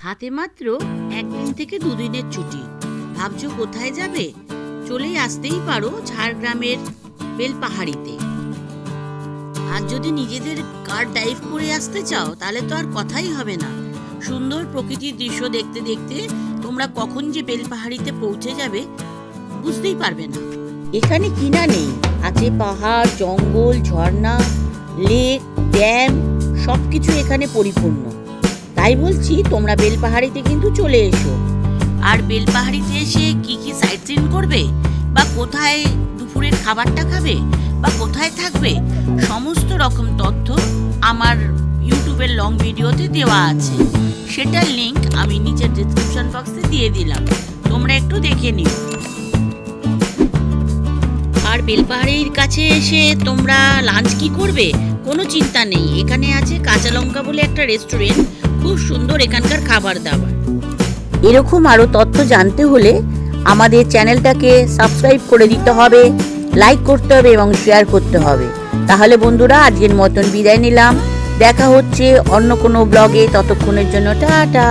হাতে মাত্র 1 দিন থেকে 2 দিনের ছুটি। ভাবছো কোথায় যাবে? চলেই আসতেই পারো ঝাড়গ্রামের বেলপাহাড়িতে। আর যদি নিজেদের কার ড্রাইভ করে আসতে চাও তাহলে তো আর কথাই হবে না। সুন্দর প্রকৃতির দৃশ্য দেখতে দেখতে তোমরা কখন যে বেলপাহাড়িতে পৌঁছে যাবে বুঝতেই পারবে না। এখানে কিনা নেই, আছে পাহাড়, জঙ্গল, ঝর্ণা, লেক, ড্যাম, সবকিছু এখানে পরিপূর্ণ। তাই বলছি তোমরা বেলপাহাড়িতে কিন্তু চলে এসো। আর বেলপাহাড়িতে এসে কি কি সাইট সিন করবে, বা কোথায় দুপুরের খাবারটা খাবে, বা কোথায় থাকবে, সমস্ত রকম তথ্য আমার ইউটিউবের লং ভিডিওতে দেওয়া আছে। সেটার লিংক আমি নিচের ডেসক্রিপশন বক্সে দিয়ে দিলাম, তোমরা একটু দেখে নিও। আর বেলপাহাড়ির কাছে এসে তোমরা লাঞ্চ কি করবে কোনো চিন্তা নেই, এখানে আছে কাঁচা লঙ্কা বলে একটা রেস্টুরেন্ট, খুব সুন্দর এখানকার খাবার দাবার। এরকম আরও তথ্য জানতে হলে আমাদের চ্যানেলটাকে সাবস্ক্রাইব করে দিতে হবে, লাইক করতে হবে এবং শেয়ার করতে হবে। তাহলে বন্ধুরা আজকের মতন বিদায় নিলাম, দেখা হচ্ছে অন্য কোনো ব্লগে, ততক্ষণের জন্য টাটা।